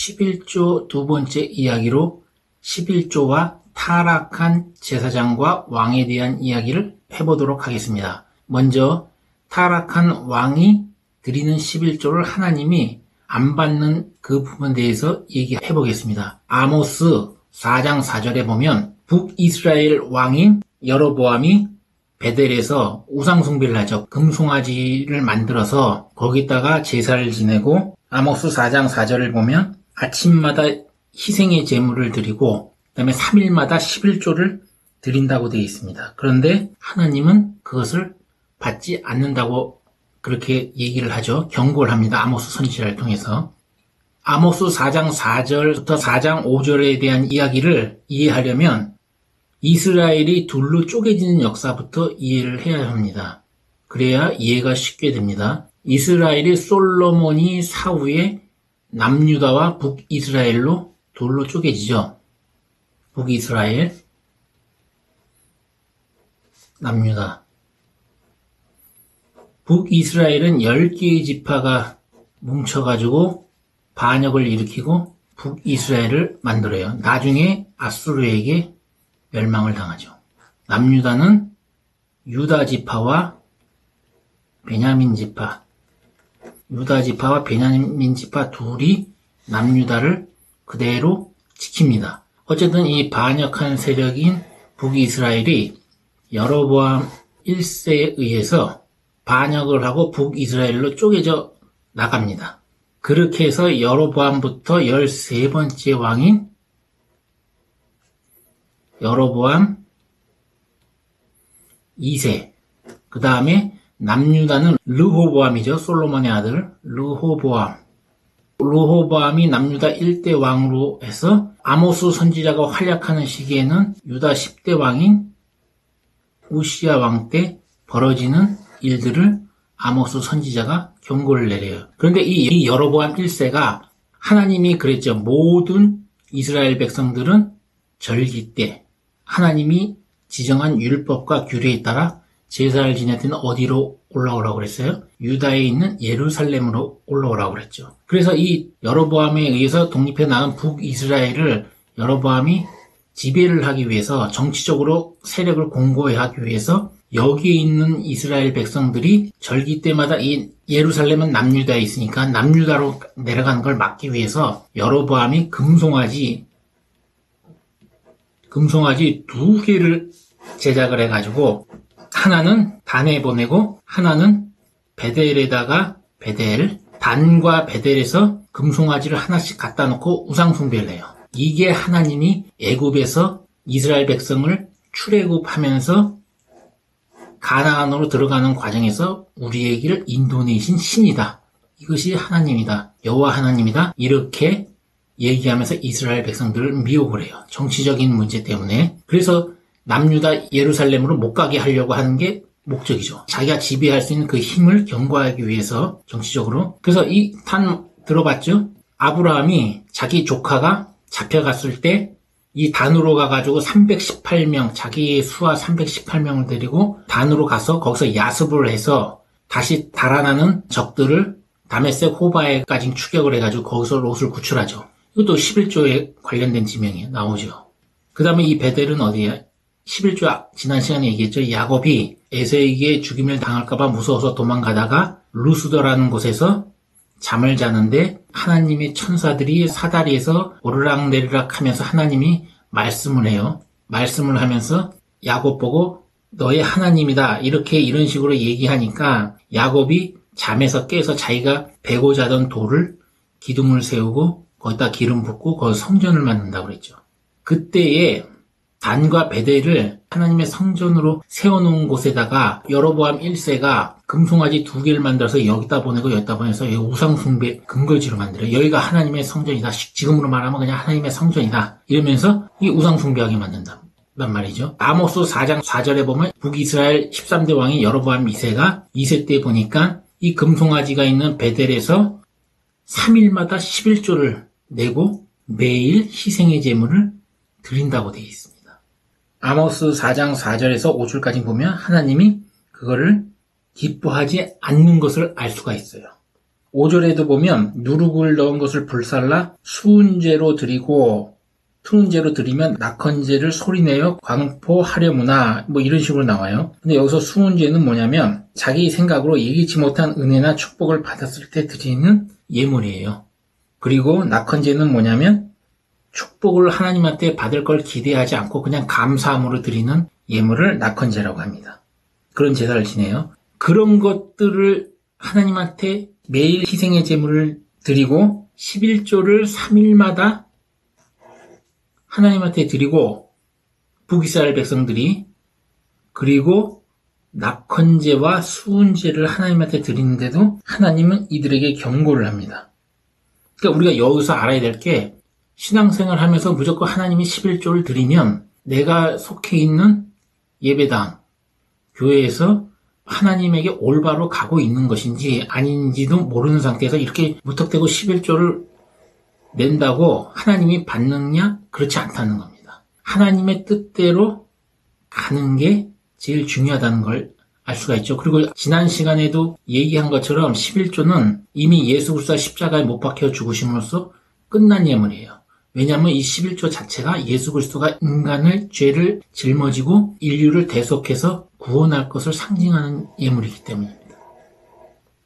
11조 두 번째 이야기로 11조와 타락한 제사장과 왕에 대한 이야기를 해보도록 하겠습니다. 먼저 타락한 왕이 드리는 11조를 하나님이 안 받는 그 부분에 대해서 얘기해 보겠습니다. 아모스 4장 4절에 보면 북이스라엘 왕인 여로보암이 베델에서 우상숭배를 하죠. 금송아지를 만들어서 거기다가 제사를 지내고, 아모스 4장 4절을 보면 아침마다 희생의 제물을 드리고 그 다음에 3일마다 11조를 드린다고 되어 있습니다. 그런데 하나님은 그것을 받지 않는다고 그렇게 얘기를 하죠. 경고를 합니다. 아모스 선지자를 통해서. 아모스 4장 4절부터 4장 5절에 대한 이야기를 이해하려면 이스라엘이 둘로 쪼개지는 역사부터 이해를 해야 합니다. 그래야 이해가 쉽게 됩니다. 이스라엘이 솔로몬이 사후에 남유다와 북이스라엘로 둘로 쪼개지죠. 북이스라엘, 남유다. 북이스라엘은 10개의 지파가 뭉쳐가지고 반역을 일으키고 북이스라엘을 만들어요. 나중에 아수르에게 멸망을 당하죠. 남유다는 유다 지파와 베냐민 지파, 유다 지파와 베냐민 지파 둘이 남유다를 그대로 지킵니다. 어쨌든 이 반역한 세력인 북이스라엘이 여로보암 1세에 의해서 반역을 하고 북이스라엘로 쪼개져 나갑니다. 그렇게 해서 여로보암부터 13번째 왕인 여로보암 2세, 그 다음에 남유다는 르호보암이죠. 솔로몬의 아들 르호보암이 남유다 1대 왕으로 해서 아모스 선지자가 활약하는 시기에는 유다 10대 왕인 우시야 왕 때 벌어지는 일들을 아모스 선지자가 경고를 내려요. 그런데 이 여로보암 1세가 하나님이 그랬죠. 모든 이스라엘 백성들은 절기 때 하나님이 지정한 율법과 규례에 따라 제사를 지낼 때는 어디로 올라오라고 그랬어요? 유다에 있는 예루살렘으로 올라오라고 그랬죠. 그래서 이 여로보암에 의해서 독립해 나간 북이스라엘을 여로보암이 지배를 하기 위해서, 정치적으로 세력을 공고히 하기 위해서 여기에 있는 이스라엘 백성들이 절기 때마다 이 예루살렘은 남유다에 있으니까 남유다로 내려가는 걸 막기 위해서 여로보암이 금송아지 2개를 제작을 해가지고 하나는 단에 보내고 하나는 베델에다가 단과 베델에서 금송아지를 하나씩 갖다 놓고 우상숭배를 해요. 이게 하나님이 애굽에서 이스라엘 백성을 출애굽하면서 가나안으로 들어가는 과정에서 우리에게 인도내신 신이다. 이것이 하나님이다. 여호와 하나님이다. 이렇게 얘기하면서 이스라엘 백성들을 미혹을 해요. 정치적인 문제 때문에. 그래서 남유다 예루살렘으로 못 가게 하려고 하는 게 목적이죠. 자기가 지배할 수 있는 그 힘을 견고하기 위해서, 정치적으로. 그래서 이 단 들어봤죠? 아브라함이 자기 조카가 잡혀갔을 때 이 단으로 가가지고 318명, 자기의 수하 318명을 데리고 단으로 가서 거기서 야습을 해서 다시 달아나는 적들을 다메섹 호바에까지 추격을 해가지고 거기서 롯을 구출하죠. 이것도 11조에 관련된 지명이 나오죠. 그 다음에 이 베델은 어디야? 11조 지난 시간에 얘기했죠. 야곱이 에서에게 죽임을 당할까봐 무서워서 도망가다가 루스더라는 곳에서 잠을 자는데 하나님의 천사들이 사다리에서 오르락내리락 하면서 하나님이 말씀을 해요. 말씀을 하면서 야곱 보고 너의 하나님이다. 이런 식으로 얘기하니까 야곱이 잠에서 깨서 자기가 베고 자던 돌을 기둥을 세우고 거기다 기름 붓고 거기서 성전을 만든다고 그랬죠. 그때에 단과 베델을 하나님의 성전으로 세워놓은 곳에다가 여로보암 1세가 금송아지 2개를 만들어서 여기다 보내고 여기다 보내서 여기 우상숭배 근거지로 만들어요. 여기가 하나님의 성전이다. 지금으로 말하면 그냥 하나님의 성전이다. 이러면서 이 우상숭배하게 만든단 말이죠. 아모스 4장 4절에 보면 북이스라엘 13대 왕인 여로보암 2세가 2세 때 보니까 이 금송아지가 있는 베델에서 3일마다 11조를 내고 매일 희생의 제물을 드린다고 되어 있습니다. 아모스 4장 4절에서 5절까지 보면 하나님이 그거를 기뻐하지 않는 것을 알 수가 있어요. 5절에도 보면 누룩을 넣은 것을 불살라 수은제로 드리고 투은제로 드리면 낙헌제를 소리내어 광포하려무나 뭐 이런 식으로 나와요. 근데 여기서 수은제는 뭐냐면 자기 생각으로 예기치 못한 은혜나 축복을 받았을 때 드리는 예물이에요. 그리고 낙헌제는 뭐냐면 축복을 하나님한테 받을 걸 기대하지 않고 그냥 감사함으로 드리는 예물을 낙헌제라고 합니다. 그런 제사를 지내요. 그런 것들을 하나님한테 매일 희생의 제물을 드리고 11조를 3일마다 하나님한테 드리고 북이스라엘 백성들이 그리고 낙헌제와 수은제를 하나님한테 드리는데도 하나님은 이들에게 경고를 합니다. 그러니까 우리가 여기서 알아야 될 게 신앙생활 하면서 무조건 하나님이 11조를 드리면 내가 속해 있는 예배당, 교회에서 하나님에게 올바로 가고 있는 것인지 아닌지도 모르는 상태에서 이렇게 무턱대고 11조를 낸다고 하나님이 받느냐? 그렇지 않다는 겁니다. 하나님의 뜻대로 가는 게 제일 중요하다는 걸 알 수가 있죠. 그리고 지난 시간에도 얘기한 것처럼 11조는 이미 예수 그리스도가 십자가에 못 박혀 죽으심으로써 끝난 예물이에요. 왜냐하면 이 11조 자체가 예수 그리스도가 인간을 죄를 짊어지고 인류를 대속해서 구원할 것을 상징하는 예물이기 때문입니다.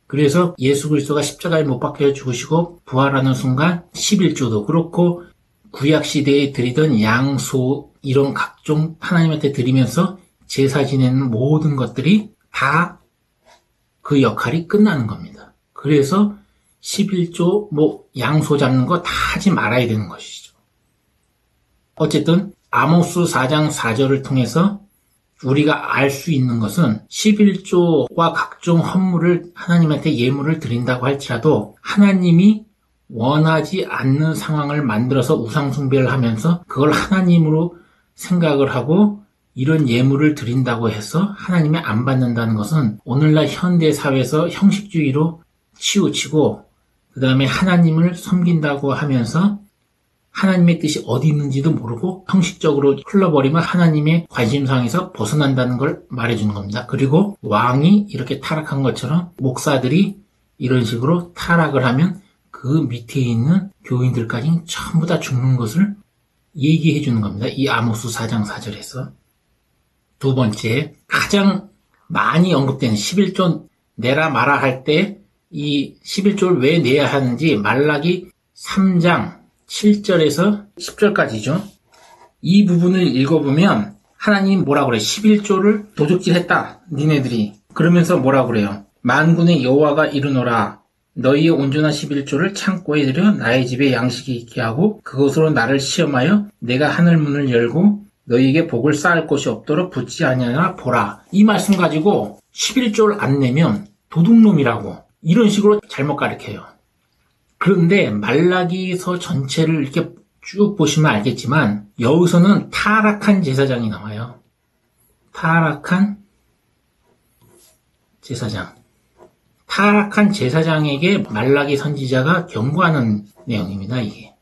그래서 예수 그리스도가 십자가에 못 박혀 죽으시고 부활하는 순간 11조도 그렇고 구약시대에 드리던 양소 이런 각종 하나님한테 드리면서 제사 지내는 모든 것들이 다 그 역할이 끝나는 겁니다. 그래서 11조 양소 잡는 거 다 하지 말아야 되는 것이죠. 어쨌든 아모스 4장 4절을 통해서 우리가 알 수 있는 것은 11조와 각종 헌물을 하나님한테 예물을 드린다고 할지라도 하나님이 원하지 않는 상황을 만들어서 우상숭배를 하면서 그걸 하나님으로 생각을 하고 이런 예물을 드린다고 해서 하나님이 안 받는다는 것은 오늘날 현대 사회에서 형식주의로 치우치고 그 다음에 하나님을 섬긴다고 하면서 하나님의 뜻이 어디 있는지도 모르고 형식적으로 흘러버리면 하나님의 관심사항에서 벗어난다는 걸 말해주는 겁니다. 그리고 왕이 이렇게 타락한 것처럼 목사들이 이런 식으로 타락을 하면 그 밑에 있는 교인들까지 전부 다 죽는 것을 얘기해 주는 겁니다. 이 아모스 4장 4절에서. 두 번째, 가장 많이 언급되는 11조 내라 마라 할 때 이 11조를 왜 내야 하는지 말라기 3장 7절에서 10절까지죠. 이 부분을 읽어보면 하나님 뭐라 그래요? 11조를 도적질했다. 니네들이. 그러면서 뭐라 그래요? 만군의 여호와가 이르노라. 너희의 온전한 11조를 창고에 들여 나의 집에 양식이 있게 하고 그것으로 나를 시험하여 내가 하늘문을 열고 너희에게 복을 쌓을 곳이 없도록 붙지 아니하나 보라. 이 말씀 가지고 11조를 안 내면 도둑놈이라고 이런 식으로 잘못 가르쳐요. 그런데 말라기서 전체를 이렇게 쭉 보시면 알겠지만 여기서는 타락한 제사장이 나와요. 타락한 제사장. 타락한 제사장에게 말라기 선지자가 경고하는 내용입니다. 이게.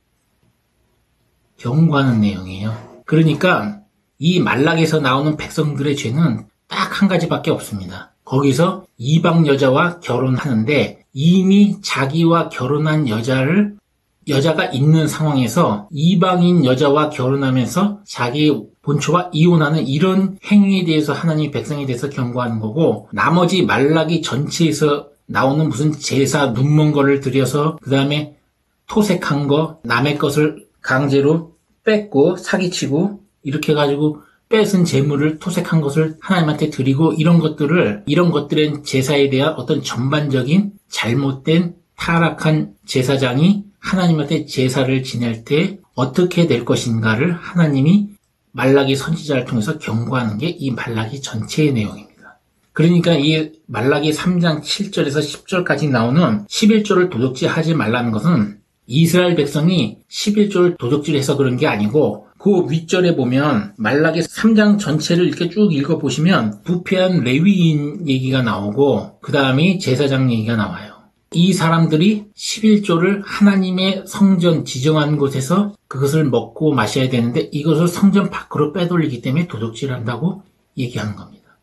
경고하는 내용이에요. 그러니까 이 말라기에서 나오는 백성들의 죄는 딱 한 가지밖에 없습니다. 거기서 이방 여자와 결혼하는데 이미 자기와 결혼한 여자가 있는 상황에서 이방인 여자와 결혼하면서 자기 본초와 이혼하는 이런 행위에 대해서 하나님 백성에 대해서 경고하는 거고 나머지 말라기 전체에서 나오는 무슨 제사 눈먼 거를 들여서 그 다음에 토색한 거 남의 것을 강제로 뺏고 사기치고 이렇게 해가지고 뺏은 재물을 토색한 것을 하나님한테 드리고 이런 것들은 제사에 대한 어떤 전반적인 잘못된 타락한 제사장이 하나님한테 제사를 지낼 때 어떻게 될 것인가를 하나님이 말라기 선지자를 통해서 경고하는 게 이 말라기 전체의 내용입니다. 그러니까 이 말라기 3장 7절에서 10절까지 나오는 11조를 도적질하지 말라는 것은 이스라엘 백성이 11조를 도적질해서 그런 게 아니고 그 윗절에 보면 말라기 3장 전체를 이렇게 쭉 읽어보시면 부패한 레위인 얘기가 나오고 그 다음에 제사장 얘기가 나와요. 이 사람들이 11조를 하나님의 성전 지정한 곳에서 그것을 먹고 마셔야 되는데 이것을 성전 밖으로 빼돌리기 때문에 도둑질한다고 얘기하는 겁니다.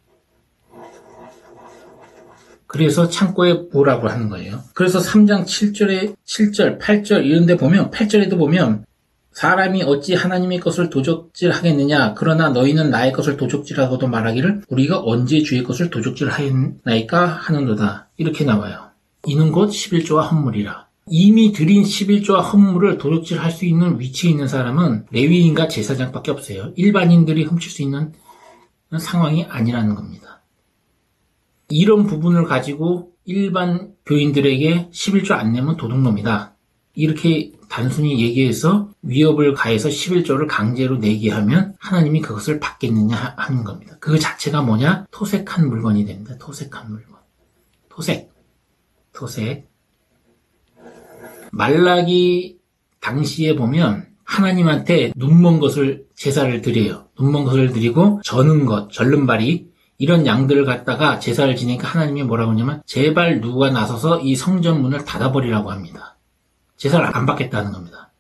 그래서 창고에 보라고 하는 거예요. 그래서 3장 7절에 7절, 8절 이런 데 보면 8절에도 보면 사람이 어찌 하나님의 것을 도적질하겠느냐 그러나 너희는 나의 것을 도적질하고도 말하기를 우리가 언제 주의 것을 도적질하였나이까 하는도다. 이렇게 나와요. 이는 곧 11조와 헌물이라. 이미 드린 11조와 헌물을 도적질할 수 있는 위치에 있는 사람은 레위인과 제사장밖에 없어요. 일반인들이 훔칠 수 있는 상황이 아니라는 겁니다. 이런 부분을 가지고 일반 교인들에게 11조 안 내면 도둑놈이다. 이렇게 단순히 얘기해서 위협을 가해서 11조를 강제로 내게 하면 하나님이 그것을 받겠느냐 하는 겁니다. 그 자체가 뭐냐? 토색한 물건이 됩니다. 토색한 물건. 토색. 말라기 당시에 보면 하나님한테 눈먼 것을 제사를 드려요. 눈먼 것을 드리고 저는 것, 절름발이 이런 양들을 갖다가 제사를 지니까 하나님이 뭐라고 하냐면 제발 누가 나서서 이 성전 문을 닫아버리라고 합니다. 제사를 안 받겠다는 겁니다.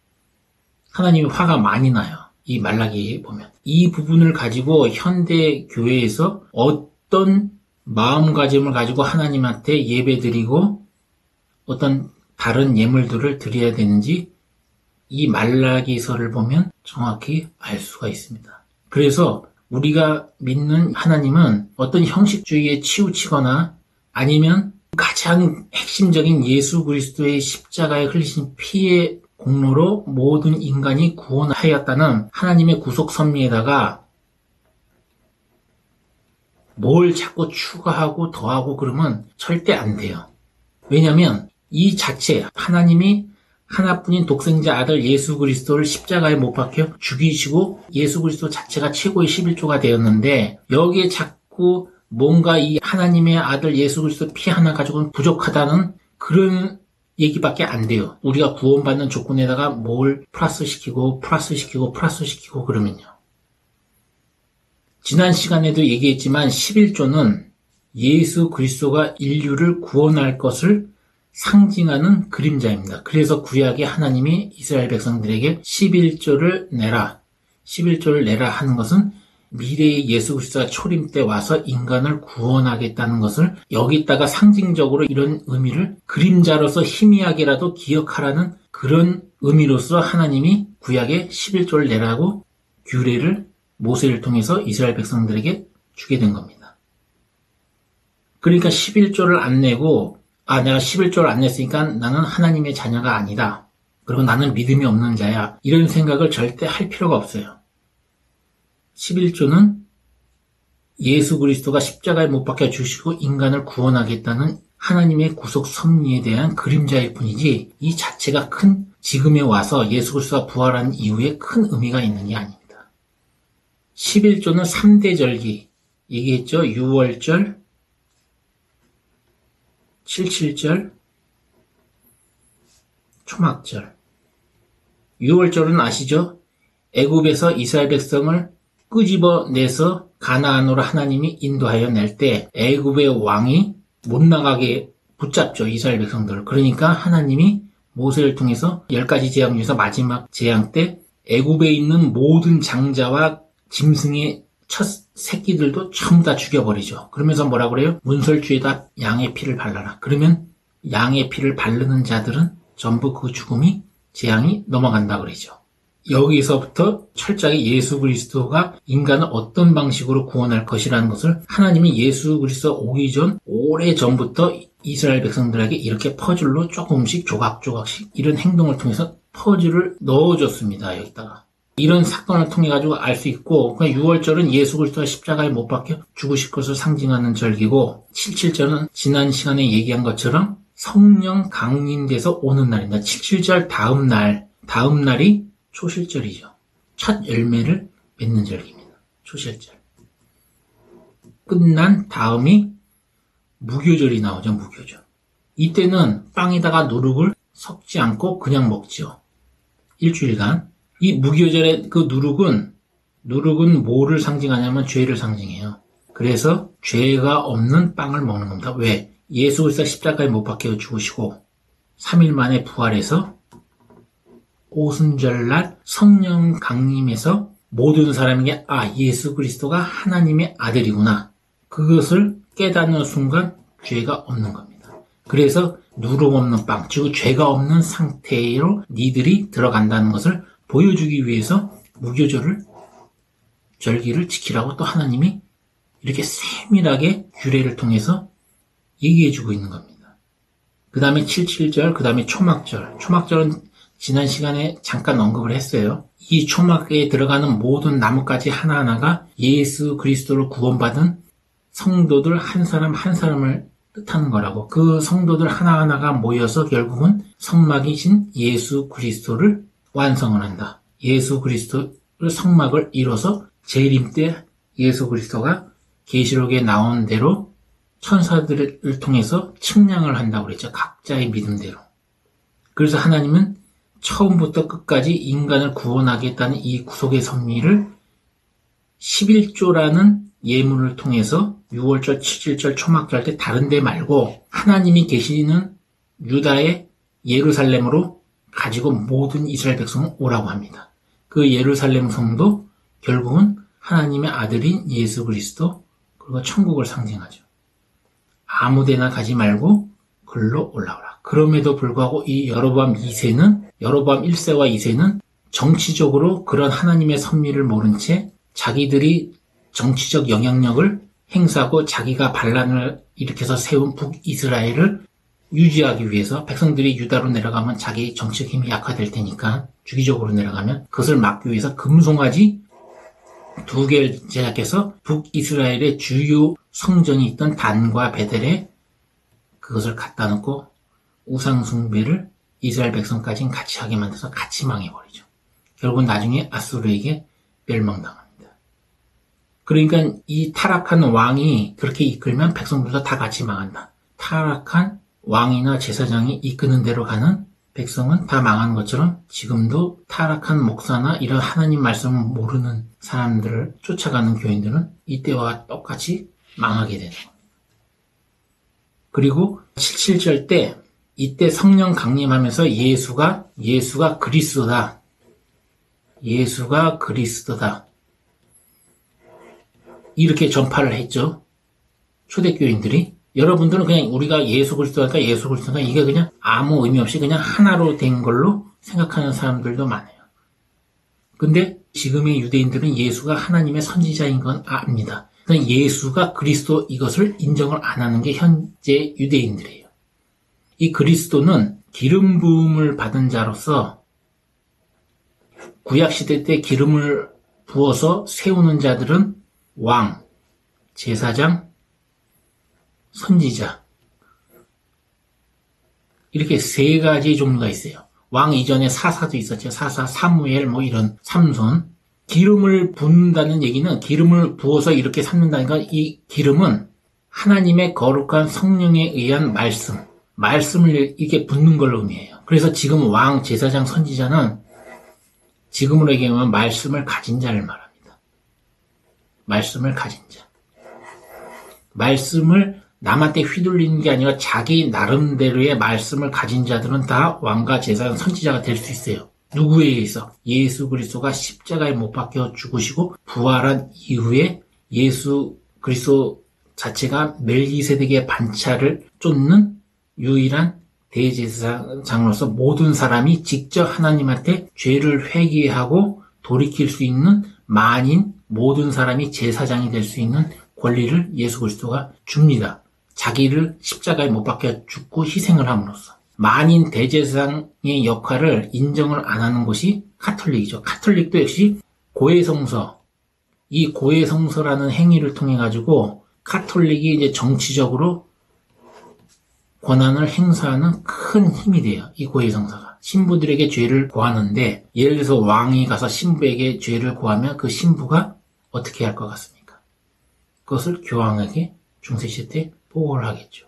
하나님이 화가 많이 나요. 이 말라기에 보면. 이 부분을 가지고 현대 교회에서 어떤 마음가짐을 가지고 하나님한테 예배드리고 어떤 다른 예물들을 드려야 되는지 이 말라기서를 보면 정확히 알 수가 있습니다. 그래서 우리가 믿는 하나님은 어떤 형식주의에 치우치거나 아니면 가장 핵심적인 예수 그리스도의 십자가에 흘리신 피의 공로로 모든 인간이 구원하였다는 하나님의 구속 섭리에다가 뭘 자꾸 추가하고 더하고 그러면 절대 안 돼요. 왜냐하면 이 자체 하나님이 하나뿐인 독생자 아들 예수 그리스도를 십자가에 못 박혀 죽이시고 예수 그리스도 자체가 최고의 11조가 되었는데 여기에 자꾸 뭔가 이 하나님의 아들 예수 그리스도 피 하나 가지고는 부족하다는 그런 얘기밖에 안 돼요. 우리가 구원받는 조건에다가 뭘 플러스시키고 그러면요. 지난 시간에도 얘기했지만 11조는 예수 그리스도가 인류를 구원할 것을 상징하는 그림자입니다. 그래서 구약에 하나님이 이스라엘 백성들에게 11조를 내라. 11조를 내라 하는 것은 미래의 예수 그리스도가 초림 때 와서 인간을 구원하겠다는 것을 여기다가 상징적으로 이런 의미를 그림자로서 희미하게라도 기억하라는 그런 의미로서 하나님이 구약에 11조를 내라고 규례를 모세를 통해서 이스라엘 백성들에게 주게 된 겁니다. 그러니까 11조를 안 내고 내가 11조를 안 냈으니까 나는 하나님의 자녀가 아니다. 그리고 나는 믿음이 없는 자야. 이런 생각을 절대 할 필요가 없어요. 11조는 예수 그리스도가 십자가에 못 박혀 주시고 인간을 구원하겠다는 하나님의 구속 섭리에 대한 그림자일 뿐이지 이 자체가 큰 지금에 와서 예수 그리스도가 부활한 이후에 큰 의미가 있는 게 아닙니다. 11조는 3대 절기 얘기했죠. 유월절, 77절, 초막절. 유월절은 아시죠? 애굽에서 이스라엘 백성을 끄집어내서 가나안으로 하나님이 인도하여 낼 때 애굽의 왕이 못 나가게 붙잡죠. 이스라엘 백성들을. 그러니까 하나님이 모세를 통해서 10가지 재앙 중에서 마지막 재앙 때 애굽에 있는 모든 장자와 짐승의 첫 새끼들도 전부 다 죽여버리죠. 그러면서 뭐라 그래요? 문설주에다 양의 피를 발라라. 그러면 양의 피를 바르는 자들은 전부 그 죽음이 재앙이 넘어간다 그러죠. 여기서부터 철저하게 예수 그리스도가 인간을 어떤 방식으로 구원할 것이라는 것을 하나님이 예수 그리스도 오기 전 오래전부터 이스라엘 백성들에게 이렇게 퍼즐로 조금씩 조각조각씩 이런 행동을 통해서 퍼즐을 넣어줬습니다. 여기다가. 이런 사건을 통해 가지고 알 수 있고, 6월절은 예수 그리스도가 십자가에 못 박혀 죽으실 것을 상징하는 절기고, 77절은 지난 시간에 얘기한 것처럼 성령 강림돼서 오는 날입니다. 77절 다음 날이 초실절이죠. 첫 열매를 맺는 절기입니다. 초실절. 끝난 다음이 무교절이 나오죠. 무교절. 이때는 빵에다가 누룩을 섞지 않고 그냥 먹죠. 일주일간. 이 무교절의 그 누룩은 뭐를 상징하냐면 죄를 상징해요. 그래서 죄가 없는 빵을 먹는 겁니다. 왜? 예수 그리스도 십자가에 못 박혀 죽으시고 3일 만에 부활해서 오순절날 성령 강림해서 모든 사람에게 예수 그리스도가 하나님의 아들이구나. 그것을 깨닫는 순간 죄가 없는 겁니다. 그래서 누룩 없는 빵, 즉 죄가 없는 상태로 니들이 들어간다는 것을 보여주기 위해서 무교절을 절기를 지키라고 또 하나님이 이렇게 세밀하게 규례를 통해서 얘기해주고 있는 겁니다. 그 다음에 77절, 그 다음에 초막절. 초막절은 지난 시간에 잠깐 언급을 했어요. 이 초막에 들어가는 모든 나뭇가지 하나하나가 예수 그리스도를 구원받은 성도들 한 사람 한 사람을 뜻하는 거라고. 그 성도들 하나하나가 모여서 결국은 성막이신 예수 그리스도를 완성을 한다. 예수 그리스도를 성막을 이뤄서 재림 때 예수 그리스도가 계시록에 나온 대로 천사들을 통해서 측량을 한다고 그랬죠. 각자의 믿음대로. 그래서 하나님은 처음부터 끝까지 인간을 구원하겠다는 이 구속의 섭리를 11조라는 예문을 통해서 6월절, 7절, 초막절 때 다른 데 말고 하나님이 계시는 유다의 예루살렘으로 가지고 모든 이스라엘 백성은 오라고 합니다. 그 예루살렘 성도 결국은 하나님의 아들인 예수 그리스도 그리고 천국을 상징하죠. 아무데나 가지 말고 글로 올라오라. 그럼에도 불구하고 이 여로보암 1세와 2세는 정치적으로 그런 하나님의 섭리를 모른 채 자기들이 정치적 영향력을 행사하고 자기가 반란을 일으켜서 세운 북이스라엘을 유지하기 위해서 백성들이 유다로 내려가면 자기 정치적 힘이 약화될 테니까 주기적으로 내려가면 그것을 막기 위해서 금송아지 2개를 제작해서 북이스라엘의 주요 성전이 있던 단과 베델에 그것을 갖다 놓고 우상숭배를 이스라엘 백성까지는 같이 하게 만들어서 같이 망해버리죠. 결국은 나중에 아수르에게 멸망당합니다. 그러니까 이 타락한 왕이 그렇게 이끌면 백성들도 다 같이 망한다. 타락한 왕이나 제사장이 이끄는 대로 가는 백성은 다 망하는 것처럼 지금도 타락한 목사나 이런 하나님 말씀을 모르는 사람들을 쫓아가는 교인들은 이때와 똑같이 망하게 되는 겁니다. 그리고 77절 때 이때 성령 강림하면서 예수가 그리스도다. 예수가 그리스도다. 이렇게 전파를 했죠. 초대교인들이. 여러분들은 그냥 우리가 예수 그리스도니까 이게 그냥 아무 의미 없이 그냥 하나로 된 걸로 생각하는 사람들도 많아요. 근데 지금의 유대인들은 예수가 하나님의 선지자인 건 압니다. 예수가 그리스도 이것을 인정을 안 하는 게 현재 유대인들이에요. 이 그리스도는 기름 부음을 받은 자로서 구약시대 때 기름을 부어서 세우는 자들은 왕, 제사장, 선지자 이렇게 3가지 종류가 있어요. 왕 이전에 사사도 있었죠. 사사, 사무엘 이런 삼손. 기름을 붓는다는 얘기는 기름을 부어서 이렇게 삼는다니까 이 기름은 하나님의 거룩한 성령에 의한 말씀을 이렇게 붓는 걸 의미해요. 그래서 지금 왕, 제사장, 선지자는 지금으로 얘기하면 말씀을 가진 자를 말합니다. 말씀을 가진 자. 말씀을 남한테 휘둘리는 게 아니라 자기 나름대로의 말씀을 가진 자들은 다 왕과 제사장, 선지자가 될 수 있어요. 누구에 의해서? 예수 그리스도가 십자가에 못 박혀 죽으시고 부활한 이후에 예수 그리스도 자체가 멜기세덱의 반차를 쫓는 유일한 대제사장으로서 모든 사람이 직접 하나님한테 죄를 회개하고 돌이킬 수 있는 만인 모든 사람이 제사장이 될 수 있는 권리를 예수 그리스도가 줍니다. 자기를 십자가에 못 박혀 죽고 희생을 함으로써. 만인 대제사장의 역할을 인정을 안 하는 것이 카톨릭이죠. 카톨릭도 역시 고해성서, 이 고해성서라는 행위를 통해 가지고 카톨릭이 이제 정치적으로 권한을 행사하는 큰 힘이 돼요. 이 고해성서가. 신부들에게 죄를 고하는데 예를 들어서 왕이 가서 신부에게 죄를 고하면 그 신부가 어떻게 할 것 같습니까? 그것을 교황에게 중세시대 때 보고를 하겠죠.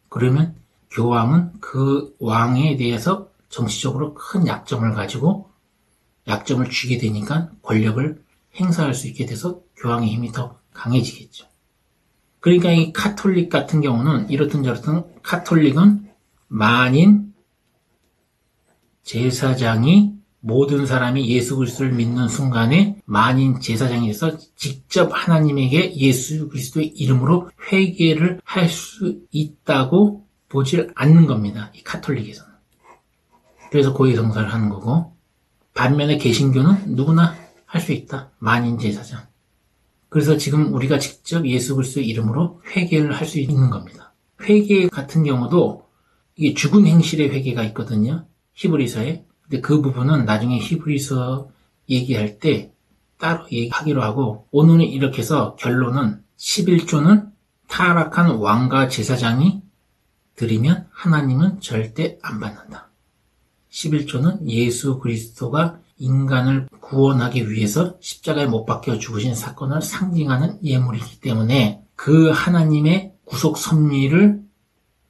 그러면 교황은 그 왕에 대해서 정치적으로 큰 약점을 가지고 약점을 쥐게 되니까 권력을 행사할 수 있게 돼서 교황의 힘이 더 강해지겠죠. 그러니까 이 카톨릭 같은 경우는 이렇든 저렇든 카톨릭은 만인 제사장이 모든 사람이 예수 그리스도를 믿는 순간에 만인 제사장에서 직접 하나님에게 예수 그리스도의 이름으로 회개를 할 수 있다고 보질 않는 겁니다. 이 카톨릭에서는. 그래서 고해성사를 하는 거고, 반면에 개신교는 누구나 할 수 있다. 만인 제사장. 그래서 지금 우리가 직접 예수 그리스도의 이름으로 회개를 할 수 있는 겁니다. 회개 같은 경우도 이게 죽은 행실의 회개가 있거든요. 히브리서에. 근데 그 부분은 나중에 히브리서 얘기할 때 따로 얘기하기로 하고, 오늘은 이렇게 해서 결론은 11조는 타락한 왕과 제사장이 드리면 하나님은 절대 안 받는다. 11조는 예수 그리스도가 인간을 구원하기 위해서 십자가에 못 박혀 죽으신 사건을 상징하는 예물이기 때문에 그 하나님의 구속 섭리를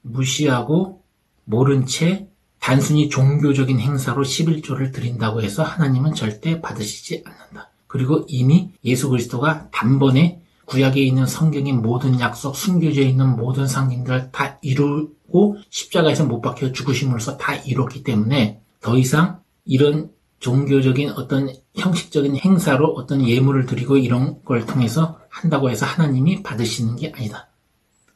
무시하고 모른 채 단순히 종교적인 행사로 11조를 드린다고 해서 하나님은 절대 받으시지 않는다. 그리고 이미 예수 그리스도가 단번에 구약에 있는 성경의 모든 약속, 숨겨져 있는 모든 상징들을 다 이루고 십자가에서 못 박혀 죽으심으로써 다 이뤘기 때문에 더 이상 이런 종교적인 어떤 형식적인 행사로 어떤 예물을 드리고 이런 걸 통해서 한다고 해서 하나님이 받으시는 게 아니다.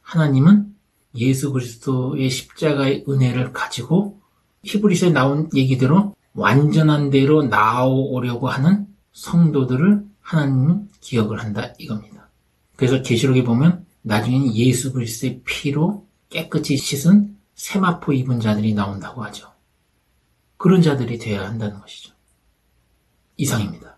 하나님은 예수 그리스도의 십자가의 은혜를 가지고 히브리서에 나온 얘기대로 완전한 대로 나아오려고 하는 성도들을 하나님은 기억을 한다 이겁니다. 그래서 계시록에 보면 나중에는 예수 그리스도의 피로 깨끗이 씻은 세마포 입은 자들이 나온다고 하죠. 그런 자들이 되어야 한다는 것이죠. 이상입니다.